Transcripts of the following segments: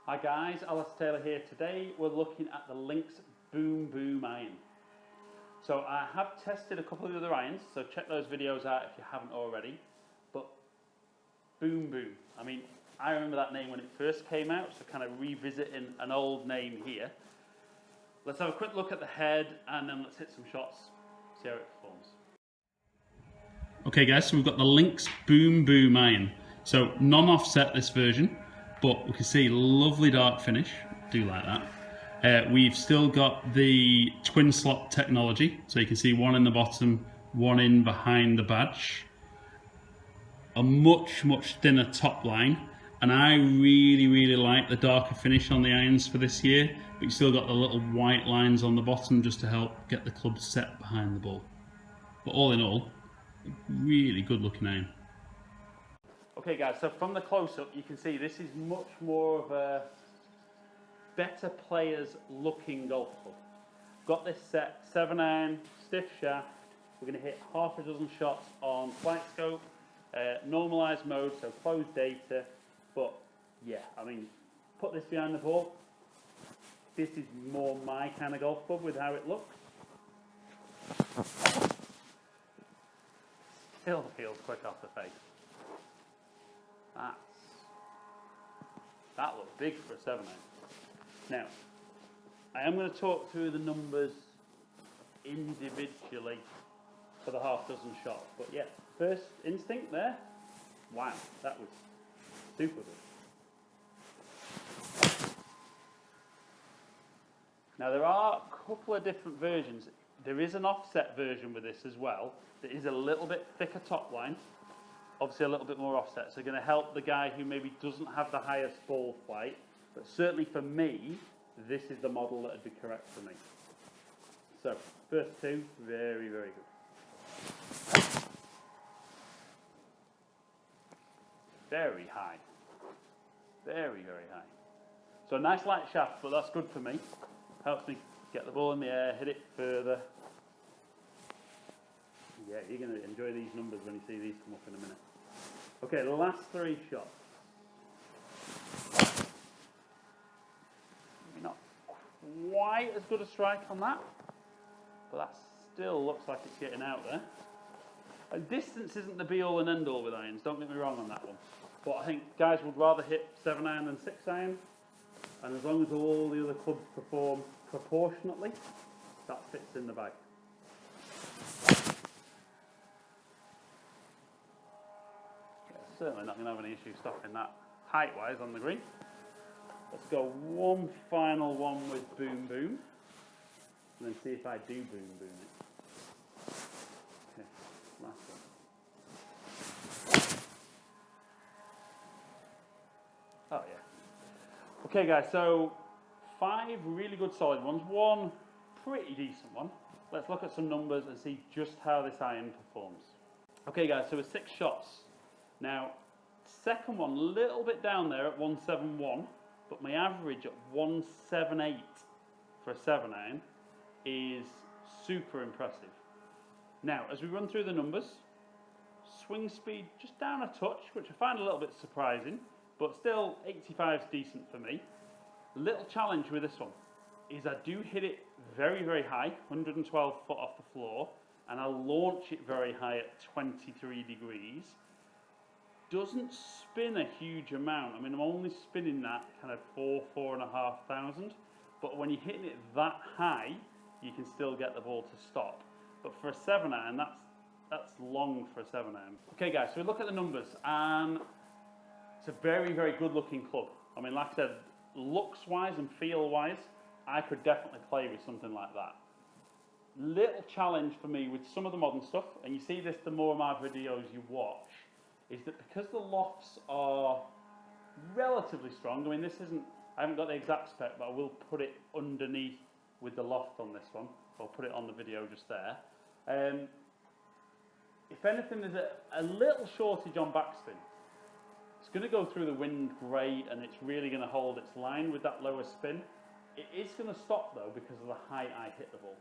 Hi guys, Alice Taylor here. Today we're looking at the Lynx Boom Boom iron. So I have tested a couple of the other irons, so check those videos out if you haven't already. But Boom Boom, I mean, I remember that name when it first came out, so kind of revisiting an old name here. Let's have a quick look at the head and then let's hit some shots, see how it performs. Okay guys, so we've got the Lynx Boom Boom iron. So non-offset this version, but we can see lovely dark finish, do like that. We've still got the twin slot technology, so you can see one in the bottom, one in behind the badge. A much thinner top line, and I really like the darker finish on the irons for this year, but you still got the little white lines on the bottom just to help get the club set behind the ball. But all in all, really good looking iron. Okay guys, so from the close-up you can see this is much more of a better players looking golf club. Got this set 7-iron, stiff shaft. We're going to hit half a dozen shots on flight scope, normalized mode, so closed data. But yeah, I mean, put this behind the ball. This is more my kind of golf club with how it looks. Still feels quick off the face. That looks big for a 7-iron. Now, I am going to talk through the numbers individually for the half dozen shots. But yeah, first instinct there, wow, that was super good. Now there are a couple of different versions. There is an offset version with this as well that is a little bit thicker top line. Obviously a little bit more offset, so going to help the guy who maybe doesn't have the highest ball flight. But certainly for me, this is the model that would be correct for me. So, first two, very good. Very high. Very high. So a nice light shaft, but that's good for me. Helps me get the ball in the air, hit it further. Yeah, you're going to enjoy these numbers when you see these come up in a minute. Okay, the last three shots. Not quite as good a strike on that, but that still looks like it's getting out there. And distance isn't the be all and end all with irons, don't get me wrong on that one. But I think guys would rather hit 7-iron than 6-iron, and as long as all the other clubs perform proportionately, that fits in the bag. Certainly not going to have any issue stopping that height-wise on the green. Let's go one final one with Boom Boom, and then see if I do Boom Boom it. Okay, last one. Oh yeah. Okay guys, so 5 really good solid ones, one pretty decent one. Let's look at some numbers and see just how this iron performs. Okay guys, so with 6 shots. Now, second one, a little bit down there at 171, but my average at 178 for a 7-iron is super impressive. Now, as we run through the numbers, swing speed just down a touch, which I find a little bit surprising, but still 85 is decent for me. Little challenge with this one is I do hit it very high, 112 foot off the floor, and I launch it very high at 23 degrees. Doesn't spin a huge amount. I mean, I'm only spinning that kind of 4,500, but when you're hitting it that high, you can still get the ball to stop. But for a 7-iron, that's long for a 7-iron. Okay guys, so we look at the numbers, and it's a very good looking club. I mean, like I said, looks wise and feel wise, I could definitely play with something like that. Little challenge for me with some of the modern stuff, and you see this the more of my videos you watch, is that because the lofts are relatively strong, I mean this isn't, I haven't got the exact spec, but I will put it underneath with the loft on this one. I'll put it on the video just there. If anything, there's a little shortage on backspin. It's going to go through the wind great, and it's really going to hold its line with that lower spin. It is going to stop though because of the height I hit the ball.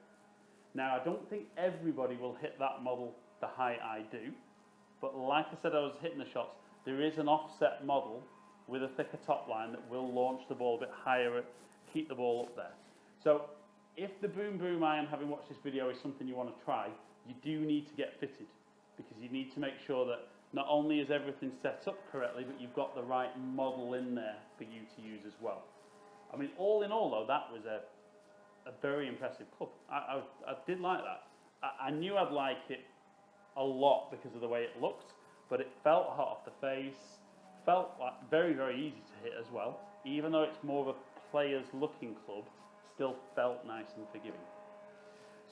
Now I don't think everybody will hit that model the height I do, but like I said, I was hitting the shots. There is an offset model with a thicker top line that will launch the ball a bit higher, keep the ball up there. So if the Boom Boom iron, having watched this video, is something you want to try, you do need to get fitted, because you need to make sure that not only is everything set up correctly, but you've got the right model in there for you to use as well. I mean, all in all though, that was a very impressive club. I did like that. I knew I'd like it a lot because of the way it looked, but it felt hot off the face, felt like very, very easy to hit as well. Even though it's more of a player's looking club, still felt nice and forgiving.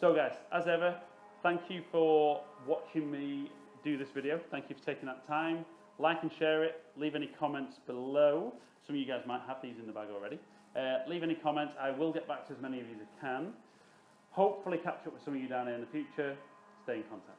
So guys, as ever, thank you for watching me do this video. Thank you for taking that time. Like and share it. Leave any comments below. Some of you guys might have these in the bag already. Leave any comments. I will get back to as many of you as I can. Hopefully catch up with some of you down here in the future. Stay in contact.